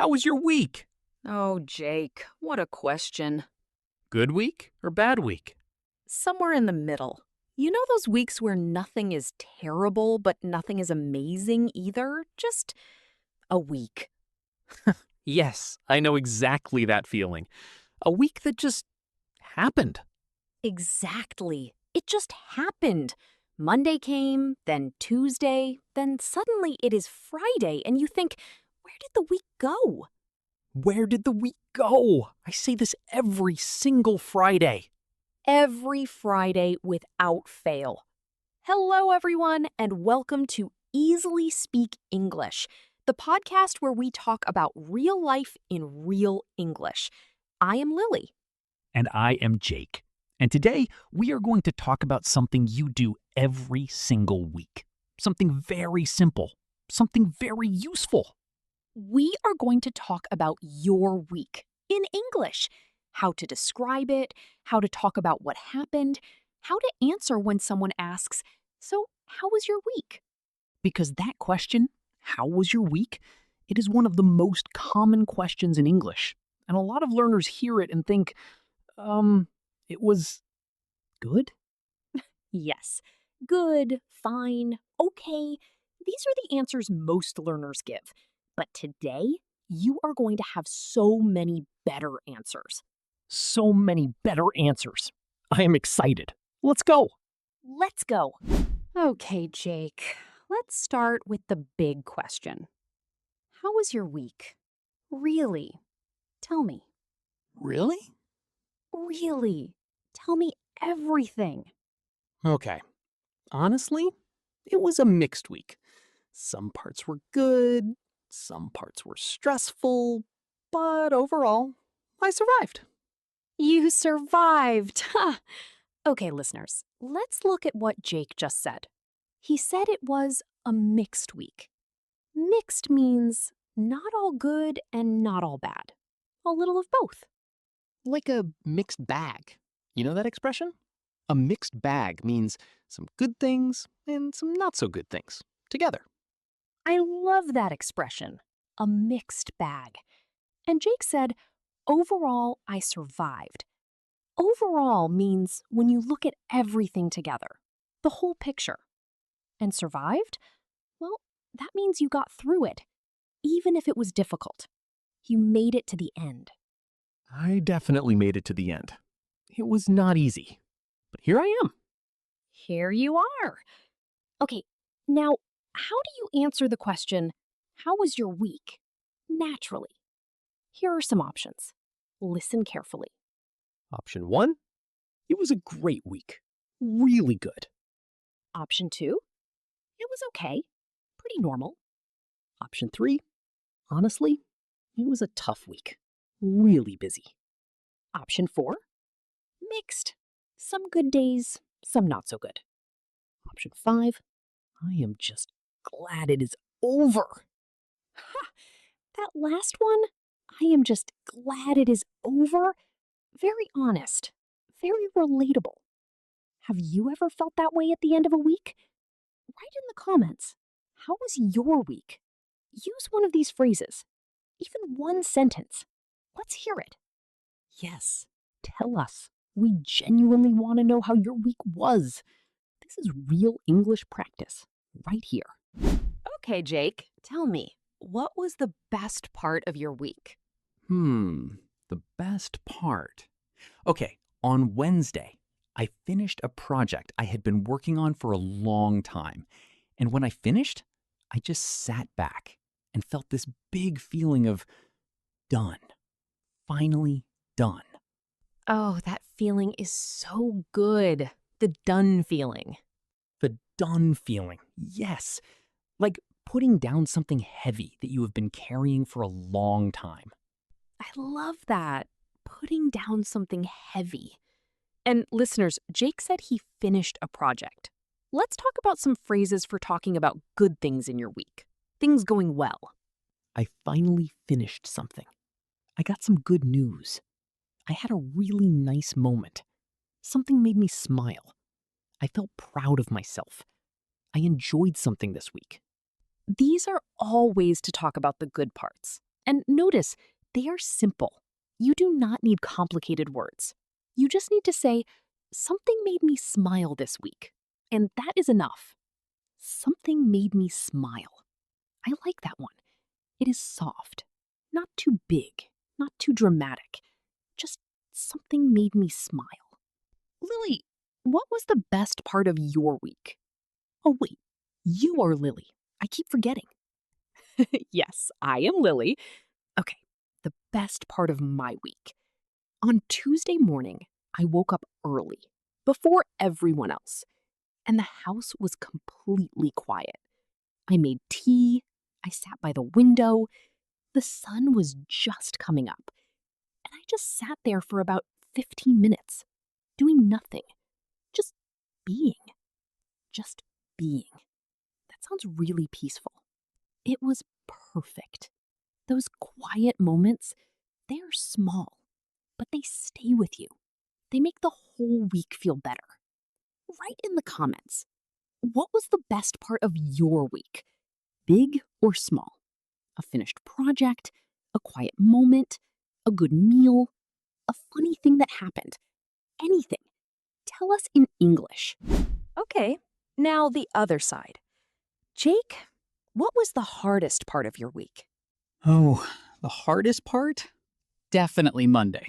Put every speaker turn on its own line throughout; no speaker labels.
How was your week?
Oh, Jake, what a question.
Good week or bad week?
Somewhere in the middle. You know those weeks where nothing is terrible, but nothing is amazing either? Just a week.
Yes, I know exactly that feeling. A week that just happened.
Exactly. It just happened. Monday came, then Tuesday, then suddenly it is Friday, and you think, where did the week go?
Where did the week go? I say this every single Friday.
Every Friday without fail. Hello, everyone, and welcome to Easily Speak English, the podcast where we talk about real life in real English. I am Lily.
And I am Jake. And today we are going to talk about something you do every single week. Something very simple. Something very useful.
We are going to talk about your week in English, how to describe it, how to talk about what happened, how to answer when someone asks, "So, how was your week?"
Because that question, how was your week? It is one of the most common questions in English. And a lot of learners hear it and think, it was good?
Yes. Good, fine, okay. These are the answers most learners give. But today, you are going to have so many better answers.
So many better answers. I am excited. Let's go.
Let's go. Okay, Jake. Let's start with the big question. How was your week? Really? Tell me.
Really?
Really? Tell me everything.
Okay. Honestly, it was a mixed week. Some parts were good, some parts were stressful, but overall, I survived.
You survived. Ha! Okay, listeners, let's look at what Jake just said. He said it was a mixed week. Mixed means not all good and not all bad. A little of both.
Like a mixed bag. You know that expression? A mixed bag means some good things and some not so good things together.
I love that expression, a mixed bag. And Jake said, overall, I survived. Overall means when you look at everything together, the whole picture. And survived? Well, that means you got through it, even if it was difficult. You made it to the end.
I definitely made it to the end. It was not easy, but here I am.
Here you are. Okay, now, how do you answer the question, how was your week? Naturally. Here are some options. Listen carefully.
Option 1, it was a great week. Really good.
Option 2, it was okay. Pretty normal.
Option 3, honestly, it was a tough week. Really busy.
Option 4, mixed. Some good days, some not so good.
Option 5, I am just glad it is over.
Ha! That last one, I am just glad it is over. Very honest, very relatable. Have you ever felt that way at the end of a week? Write in the comments. How was your week? Use one of these phrases, even one sentence. Let's hear it.
Yes, tell us. We genuinely want to know how your week was. This is real English practice, right here.
Okay, Jake, tell me, what was the best part of your week?
The best part. Okay, on Wednesday, I finished a project I had been working on for a long time. And when I finished, I just sat back and felt this big feeling of done. Finally done.
Oh, that feeling is so good. The done feeling.
The done feeling. Yes. Like putting down something heavy that you have been carrying for a long time.
I love that. Putting down something heavy. And listeners, Jake said he finished a project. Let's talk about some phrases for talking about good things in your week. Things going well.
I finally finished something. I got some good news. I had a really nice moment. Something made me smile. I felt proud of myself. I enjoyed something this week.
These are all ways to talk about the good parts. And notice, they are simple. You do not need complicated words. You just need to say, something made me smile this week. And that is enough. Something made me smile. I like that one. It is soft, not too big, not too dramatic. Just something made me smile. Lily, what was the best part of your week? Oh, wait, you are Lily. I keep forgetting. Yes, I am Lily. Okay, the best part of my week. On Tuesday morning, I woke up early, before everyone else, and the house was completely quiet. I made tea, I sat by the window, the sun was just coming up, and I just sat there for about 15 minutes, doing nothing, just being. Just being. That sounds really peaceful. It was perfect. Those quiet moments, they are small, but they stay with you. They make the whole week feel better. Write in the comments, what was the best part of your week? Big or small? A finished project, a quiet moment, a good meal, a funny thing that happened. Anything. Tell us in English. Okay, now the other side. Jake, what was the hardest part of your week?
Oh, the hardest part? Definitely Monday.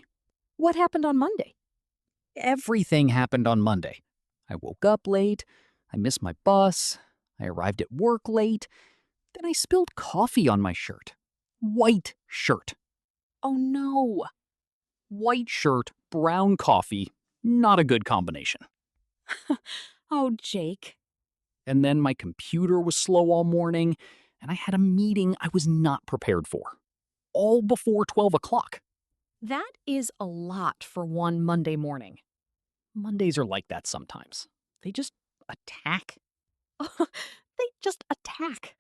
What happened on Monday?
Everything happened on Monday. I woke up late, I missed my bus, I arrived at work late, then I spilled coffee on my shirt. White shirt.
Oh no.
White shirt, brown coffee, not a good combination.
Oh, Jake.
And then my computer was slow all morning, and I had a meeting I was not prepared for. All before 12 o'clock.
That is a lot for one Monday morning.
Mondays are like that sometimes. They just attack.
They just attack.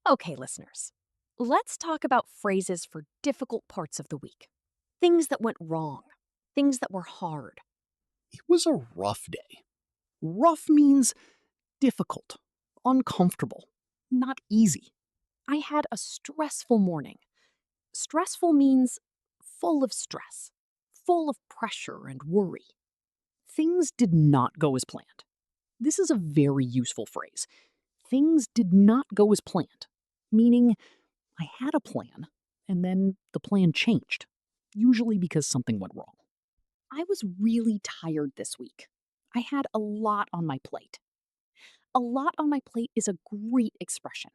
Okay, listeners, let's talk about phrases for difficult parts of the week. Things that went wrong, things that were hard.
It was a rough day. Rough means difficult, uncomfortable, not easy.
I had a stressful morning. Stressful means full of stress, full of pressure and worry.
Things did not go as planned. This is a very useful phrase. Things did not go as planned, meaning I had a plan, and then the plan changed, usually because something went wrong.
I was really tired this week. I had a lot on my plate. A lot on my plate is a great expression.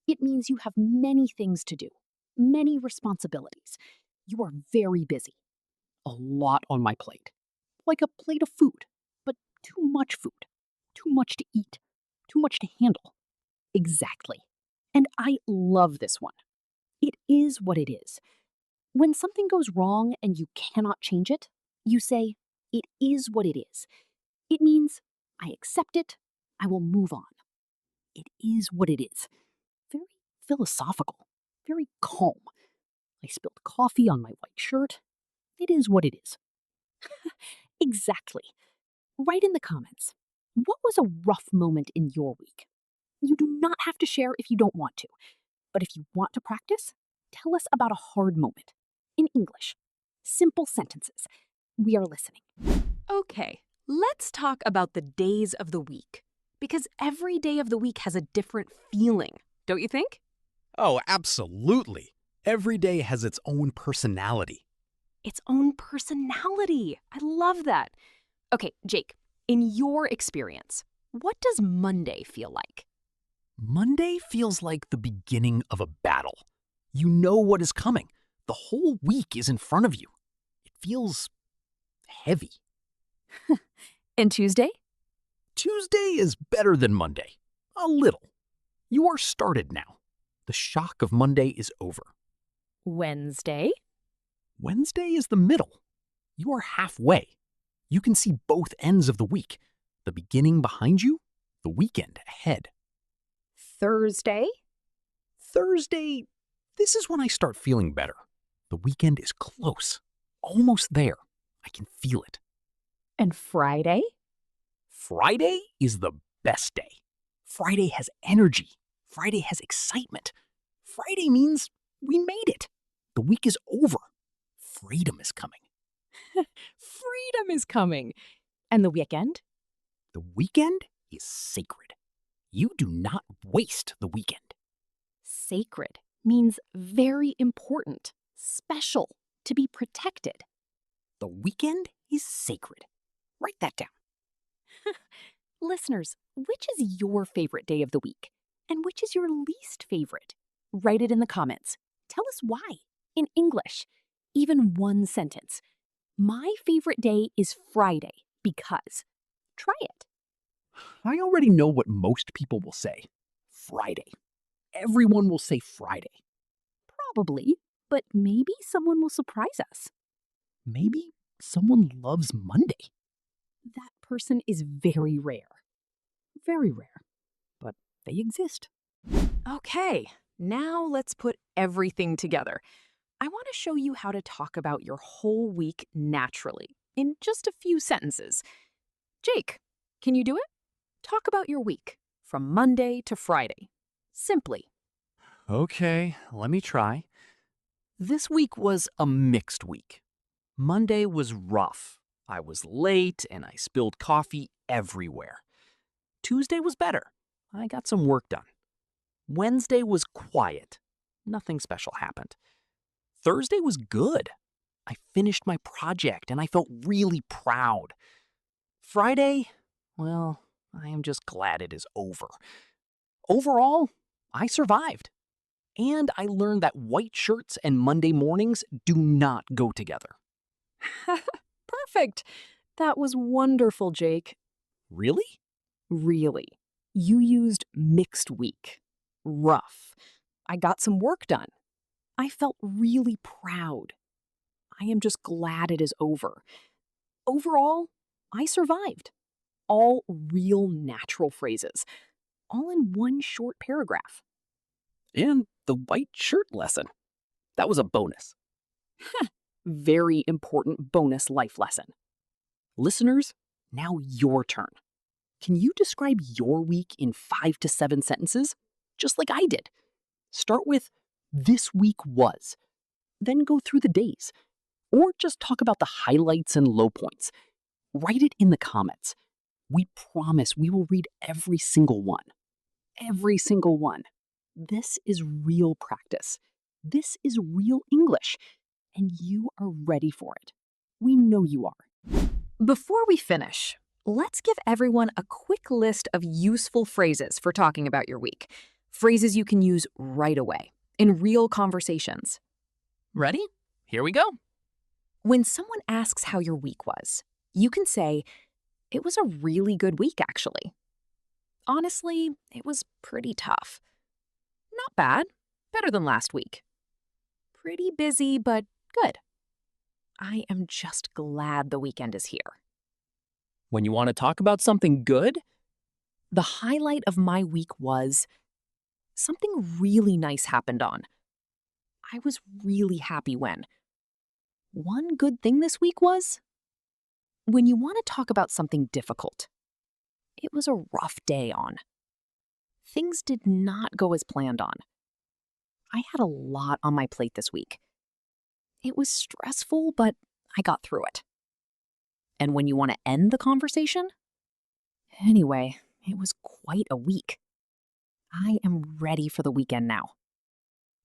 It means you have many things to do, many responsibilities. You are very busy.
A lot on my plate. Like a plate of food, but too much food. Too much to eat. Too much to handle. Exactly. And I love this one. It is what it is. When something goes wrong and you cannot change it, you say, it is what it is. It means, I accept it, I will move on. It is what it is. Very philosophical, very calm. I spilled coffee on my white shirt. It is what it is. Exactly. Write in the comments, what was a rough moment in your week? You do not have to share if you don't want to, but if you want to practice, tell us about a hard moment. In English. Simple sentences. We are listening. Okay, let's talk about the days of the week. Because every day of the week has a different feeling, don't you think?
Oh, absolutely. Every day has its own personality.
Its own personality. I love that. Okay, Jake, in your experience, what does Monday feel like?
Monday feels like the beginning of a battle. You know what is coming. The whole week is in front of you. It feels heavy.
And Tuesday?
Tuesday is better than Monday. A little. You are started now. The shock of Monday is over.
Wednesday?
Wednesday is the middle. You are halfway. You can see both ends of the week. The beginning behind you, the weekend ahead.
Thursday?
Thursday, this is when I start feeling better. The weekend is close. Almost there. I can feel it.
And Friday?
Friday is the best day. Friday has energy. Friday has excitement. Friday means we made it.
The week is over. Freedom is coming.
Freedom is coming. And the weekend?
The weekend is sacred. You do not waste the weekend.
Sacred means very important, special, to be protected.
The weekend is sacred. Write that down.
Listeners, which is your favorite day of the week? And which is your least favorite? Write it in the comments. Tell us why. In English. Even one sentence. My favorite day is Friday because. Try it.
I already know what most people will say. Friday. Everyone will say Friday.
Probably, but maybe someone will surprise us.
Maybe someone loves Monday.
That person is very rare.
Very rare. But they exist.
Okay, now let's put everything together. I want to show you how to talk about your whole week naturally, in just a few sentences. Jake, can you do it? Talk about your week, from Monday to Friday. Simply.
Okay, let me try. This week was a mixed week. Monday was rough. I was late and I spilled coffee everywhere. Tuesday was better. I got some work done. Wednesday was quiet. Nothing special happened. Thursday was good. I finished my project and I felt really proud. Friday, well, I am just glad it is over. Overall, I survived. And I learned that white shirts and Monday mornings do not go together.
Perfect. That was wonderful, Jake.
Really?
Really. You used mixed week. Rough. I got some work done. I felt really proud. I am just glad it is over. Overall, I survived. All real natural phrases. All in one short paragraph.
And the white shirt lesson. That was a bonus.
Very important bonus life lesson.
Listeners, now your turn. Can you describe your week in 5 to 7 sentences? Just like I did. Start with, this week was. Then go through the days. Or just talk about the highlights and low points. Write it in the comments. We promise we will read every single one. Every single one. This is real practice. This is real English. And you are ready for it. We know you are.
Before we finish, let's give everyone a quick list of useful phrases for talking about your week. Phrases you can use right away, in real conversations.
Ready? Here we go.
When someone asks how your week was, you can say, "It was a really good week, actually." Honestly, it was pretty tough. Not bad. Better than last week. Pretty busy, but good. I am just glad the weekend is here.
When you want to talk about something good,
The highlight of my week was something really nice happened on. I was really happy when. One good thing this week was when you want to talk about something difficult. It was a rough day on. Things did not go as planned on. I had a lot on my plate this week. It was stressful, but I got through it. And when you want to end the conversation? Anyway, it was quite a week. I am ready for the weekend now.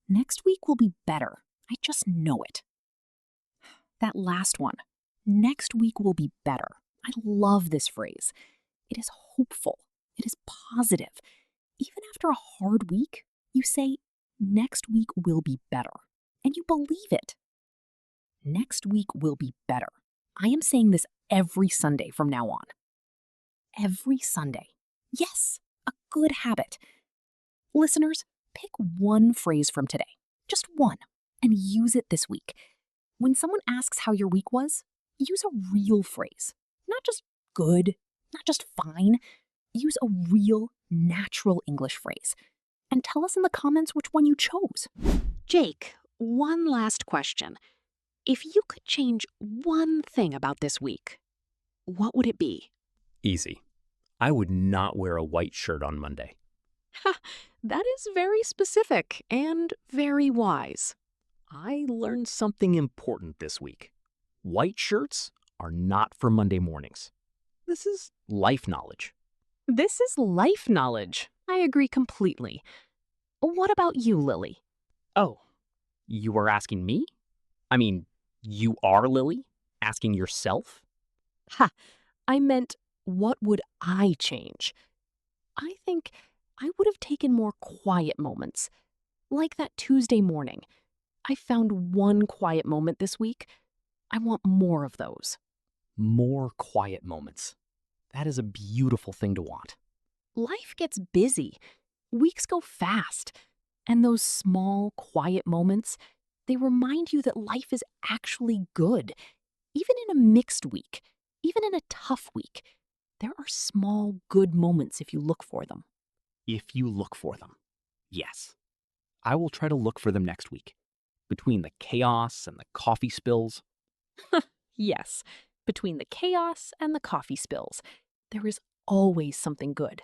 Next week will be better. I just know it. That last one. Next week will be better. I love this phrase. It is hopeful. It is positive. Even after a hard week, you say, next week will be better. And you believe it. Next week will be better. I am saying this every Sunday from now on. Every Sunday. Yes, a good habit. Listeners, pick one phrase from today, just one, and use it this week. When someone asks how your week was, use a real phrase. Not just good, not just fine. Use a real, natural English phrase. And tell us in the comments which one you chose. Jake, one last question. If you could change one thing about this week, what would it be?
Easy. I would not wear a white shirt on Monday.
That is very specific and very wise.
I learned something important this week. White shirts are not for Monday mornings. This is life knowledge.
This is life knowledge. I agree completely. What about you, Lily?
Oh, you were asking me? I mean, you are Lily? Asking yourself?
Ha! I meant, what would I change? I think I would have taken more quiet moments. Like that Tuesday morning. I found one quiet moment this week. I want more of those.
More quiet moments. That is a beautiful thing to want.
Life gets busy. Weeks go fast. And those small, quiet moments, they remind you that life is actually good. Even in a mixed week, even in a tough week, there are small, good moments if you look for them.
If you look for them. Yes. I will try to look for them next week. Between the chaos and the coffee spills.
Yes, between the chaos and the coffee spills, there is always something good.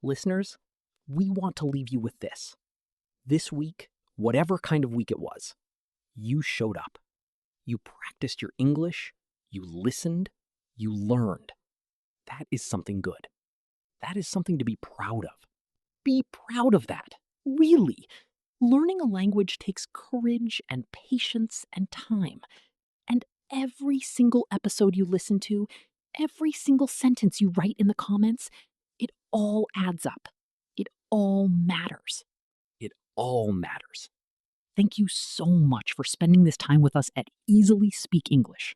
Listeners, we want to leave you with this. This week, whatever kind of week it was, you showed up. You practiced your English, you listened, you learned. That is something good. That is something to be proud of. Be proud of that, really. Learning a language takes courage and patience and time. And every single episode you listen to, every single sentence you write in the comments, it all adds up. It all matters. It all matters. Thank you so much for spending this time with us at Easily Speak English.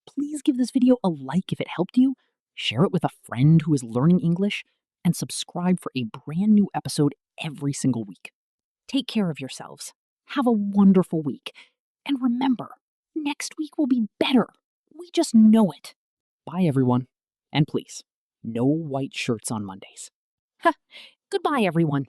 Please give this video a like if it helped you, share it with a friend who is learning English, and subscribe for a brand new episode every single week. Take care of yourselves. Have a wonderful week. And remember, next week will be better. We just know it. Bye, everyone. And please, no white shirts on Mondays.
Goodbye, everyone.